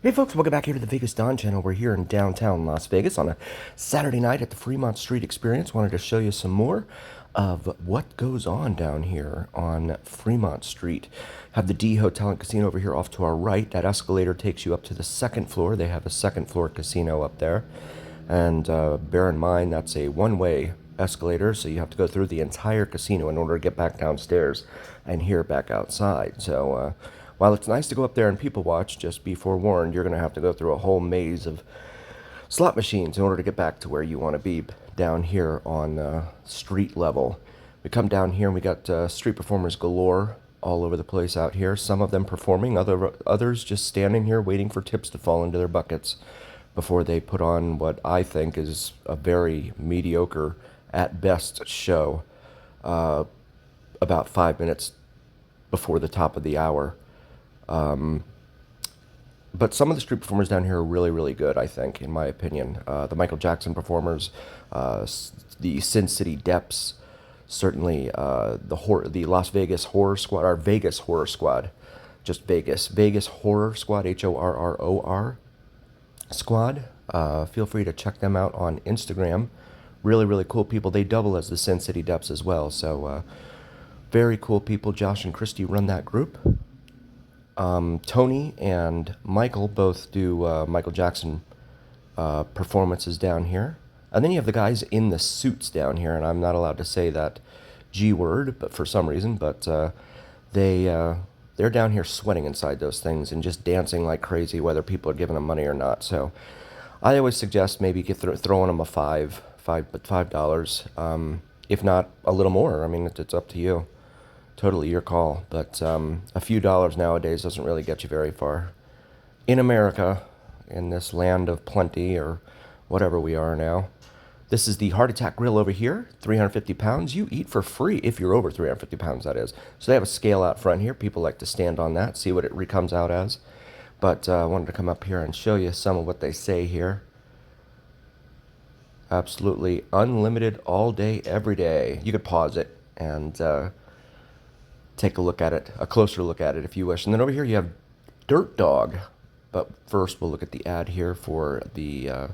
Hey folks, welcome back here to the Vegas Dawn channel. We're here in downtown Las Vegas on a Saturday night at the Fremont Street Experience. Wanted to show you some more of what goes on down here on Fremont Street. Have the D Hotel and Casino over here off to our right. That escalator takes you up to the second floor. They have a second floor casino up there. And bear in mind, that's a one-way escalator, so you have to go through the entire casino in order to get back downstairs and here back outside. So while it's nice to go up there and people watch, just be forewarned, you're going to have to go through a whole maze of slot machines in order to get back to where you want to be down here on street level. We come down here and we got street performers galore all over the place out here. Some of them performing, others just standing here waiting for tips to fall into their buckets before they put on what I think is a very mediocre, at best, show about 5 minutes before the top of the hour. But some of the street performers down here are really, really good, I think, in my opinion. The Michael Jackson performers, the Sin City Deps, certainly the Las Vegas Horror Squad, our Vegas Horror Squad, just Vegas Horror Squad, HORROR Squad. Feel free to check them out on Instagram. Really, really cool people. They double as the Sin City Deps as well, so very cool people. Josh and Christy run that group. Tony and Michael both do Michael Jackson performances down here. And then you have the guys in the suits down here, and I'm not allowed to say that G word, but for some reason, but they're down here sweating inside those things and just dancing like crazy, whether people are giving them money or not. So I always suggest maybe throwing them a $5, if not a little more. I mean, it's up to you. Totally your call, but a few dollars nowadays doesn't really get you very far. In America, in this land of plenty, or whatever we are now. This is the Heart Attack Grill over here, 350 pounds. You eat for free if you're over 350 pounds, that is. So they have a scale out front here. People like to stand on that, see what it comes out as. But I wanted to come up here and show you some of what they say here. Absolutely unlimited all day, every day. You could pause it and take a look at it, a closer look at it if you wish. And then over here you have Dirt Dog. But first we'll look at the ad here for the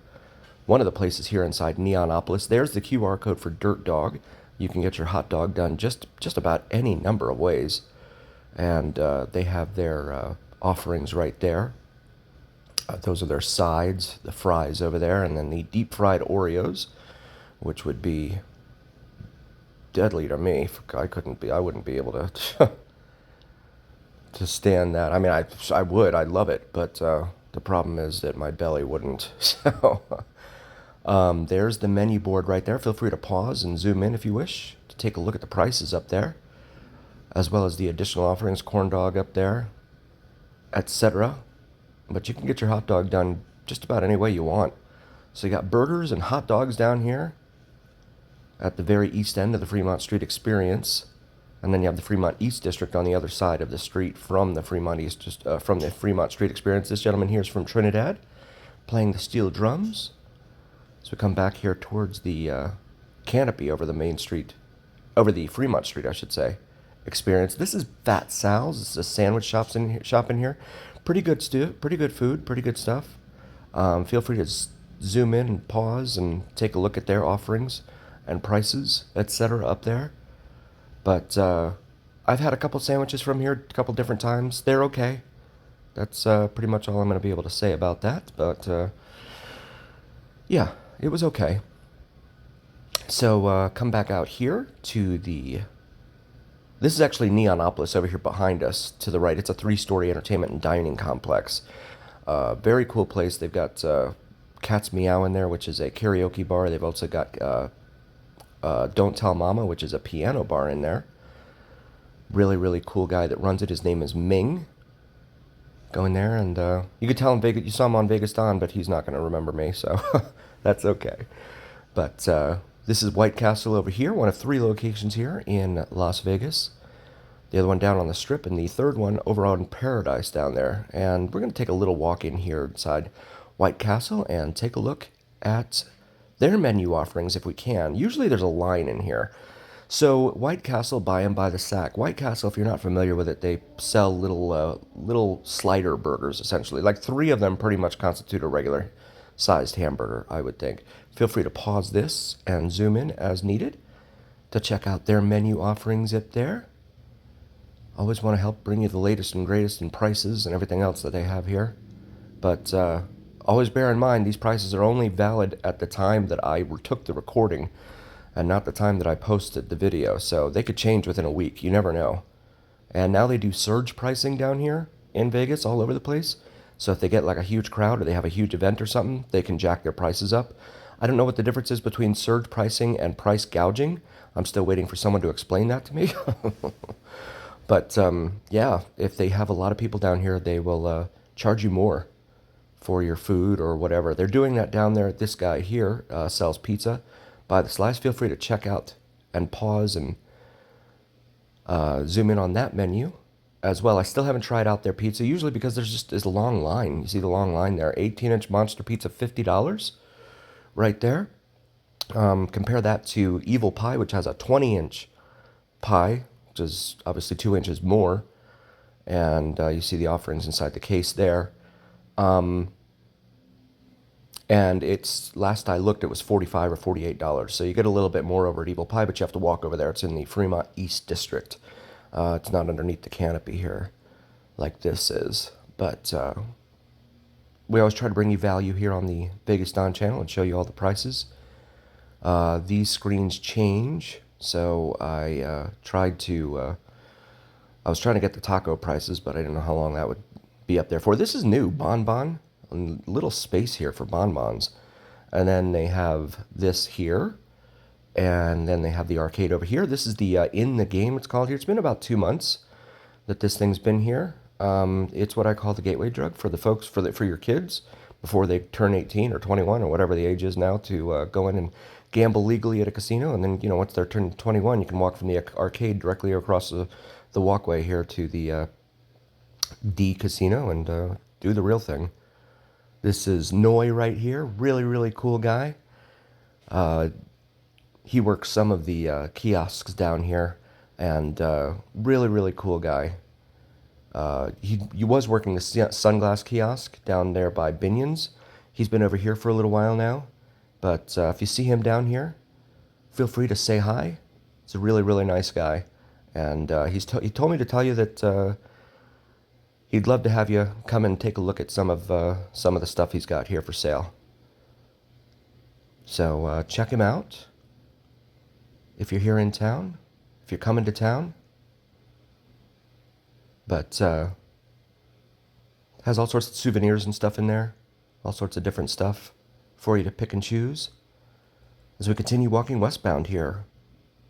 one of the places here inside Neonopolis. There's the QR code for Dirt Dog. You can get your hot dog done just about any number of ways. And they have their offerings right there. Those are their sides, the fries over there, and then the deep fried Oreos, which would be deadly to me. I wouldn't be able to to stand that. I mean, I'd love it, but the problem is that my belly wouldn't. So there's the menu board right there. Feel free to pause and zoom in if you wish to take a look at the prices up there, as well as the additional offerings, corn dog up there, etc. But you can get your hot dog done just about any way you want. So you got burgers and hot dogs down here at the very east end of the Fremont Street Experience, and then you have the Fremont East District on the other side of the street from the Fremont Street Experience. This gentleman here is from Trinidad, playing the steel drums. So we come back here towards the canopy over the main street, over the Fremont Street, I should say, Experience. This is Fat Sal's. This is a sandwich shop in here. Pretty good pretty good food, pretty good stuff. Feel free to zoom in and pause and take a look at their offerings and prices, etc. up there. But I've had a couple sandwiches from here a couple different times. They're okay. That's pretty much all I'm going to be able to say about that. But yeah, it was okay. So come back out here to the... This is actually Neonopolis over here behind us to the right. It's a 3-story entertainment and dining complex. Very cool place. They've got Cat's Meow in there, which is a karaoke bar. They've also got Don't Tell Mama, which is a piano bar in there. Really, really cool guy that runs it. His name is Ming. Go in there, and you could tell him you saw him on Vegas Dawn, but he's not going to remember me, so that's okay. But this is White Castle over here, one of 3 locations here in Las Vegas. The other one down on the Strip, and the third one over on Paradise down there. And we're going to take a little walk in here inside White Castle and take a look at their menu offerings if we can. Usually there's a line in here. So White Castle, buy them by the sack. White Castle, if you're not familiar with it, they sell little slider burgers essentially. Like 3 of them pretty much constitute a regular sized hamburger, I would think. Feel free to pause this and zoom in as needed to check out their menu offerings up there. Always want to help bring you the latest and greatest in prices and everything else that they have here. But always bear in mind, these prices are only valid at the time that I took the recording and not the time that I posted the video. So they could change within a week. You never know. And now they do surge pricing down here in Vegas all over the place. So if they get like a huge crowd or they have a huge event or something, they can jack their prices up. I don't know what the difference is between surge pricing and price gouging. I'm still waiting for someone to explain that to me. But yeah, if they have a lot of people down here, they will charge you more for your food or whatever. They're doing that down there. This guy here sells pizza by the slice. Feel free to check out and pause and zoom in on that menu as well. I still haven't tried out their pizza, usually because there's just this long line. You see the long line there. 18-inch monster pizza, $50 right there. Compare that to Evil Pie, which has a 20-inch pie, which is obviously 2 inches more. And you see the offerings inside the case there. And it's, last I looked, it was $45 or $48. So you get a little bit more over at Evil Pie, but you have to walk over there. It's in the Fremont East District. It's not underneath the canopy here like this is. But we always try to bring you value here on the Vegas Don channel and show you all the prices. These screens change, so I was trying to get the taco prices, but I didn't know how long that would be up there for. This is new, Bonbon. A little space here for bonbons. And then they have this here. And then they have the arcade over here. This is the In the Game, it's called here. It's been about 2 months that this thing's been here. It's what I call the gateway drug for the folks, for your kids, before they turn 18 or 21 or whatever the age is now, to go in and gamble legally at a casino. And then, you know, once they're turned 21, you can walk from the arcade directly across the walkway here to the D casino and do the real thing. This is Noy right here. Really, really cool guy. He works some of the kiosks down here, and really, really cool guy. He was working the sunglass kiosk down there by Binion's. He's been over here for a little while now, but if you see him down here, feel free to say hi. He's a really, really nice guy, and he told me to tell you that he'd love to have you come and take a look at some of the stuff he's got here for sale. So check him out if you're here in town, if you're coming to town. But has all sorts of souvenirs and stuff in there, all sorts of different stuff for you to pick and choose. As we continue walking westbound here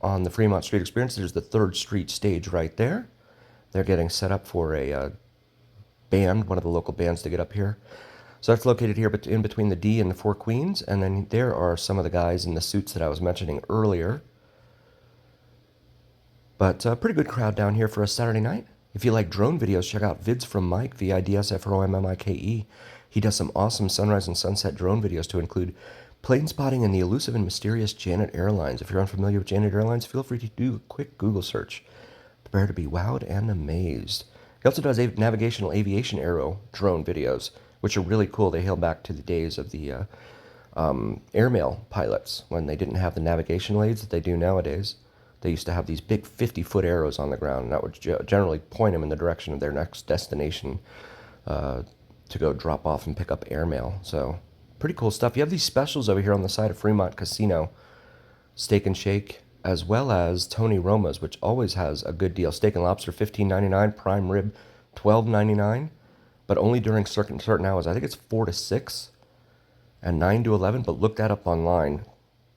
on the Fremont Street Experience, there's the 3rd Street stage right there. They're getting set up for a band, one of the local bands, to get up here. So that's located here in between the D and the 4 Queens. And then there are some of the guys in the suits that I was mentioning earlier. But a pretty good crowd down here for a Saturday night. If you like drone videos, check out Vids from Mike, VIDSFROMMIKE. He does some awesome sunrise and sunset drone videos to include plane spotting and the elusive and mysterious Janet Airlines. If you're unfamiliar with Janet Airlines, feel free to do a quick Google search. Prepare to be wowed and amazed. He also does navigational aviation aero drone videos, which are really cool. They hail back to the days of the airmail pilots when they didn't have the navigational aids that they do nowadays. They used to have these big 50-foot arrows on the ground, and that would generally point them in the direction of their next destination to go drop off and pick up airmail. So pretty cool stuff. You have these specials over here on the side of Fremont Casino, Steak and Shake, as well as Tony Roma's, which always has a good deal. Steak and lobster, $15.99. Prime rib, $12.99. But only during certain hours. I think it's 4 to 6 and 9 to 11. But look that up online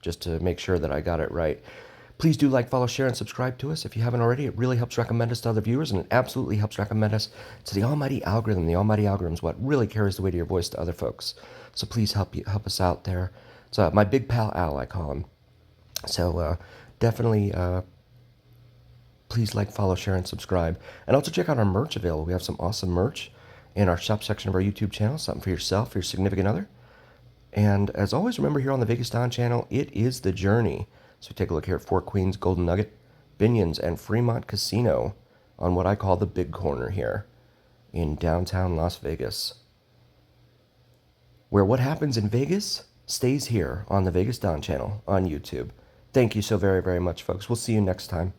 just to make sure that I got it right. Please do like, follow, share, and subscribe to us if you haven't already. It really helps recommend us to other viewers, and it absolutely helps recommend us to the almighty algorithm. The almighty algorithm is what really carries the weight of your voice to other folks. So please help us out there. It's my big pal Al, I call him. So definitely please like, follow, share, and subscribe. And also check out our merch available. We have some awesome merch in our shop section of our YouTube channel. Something for yourself, for your significant other. And as always, remember here on the Vegas Don channel, it is the journey. So take a look here at Four Queens, Golden Nugget, Binion's, and Fremont Casino on what I call the big corner here in downtown Las Vegas, where what happens in Vegas stays here on the Vegas Don channel on YouTube. Thank you so very, very much, folks. We'll see you next time.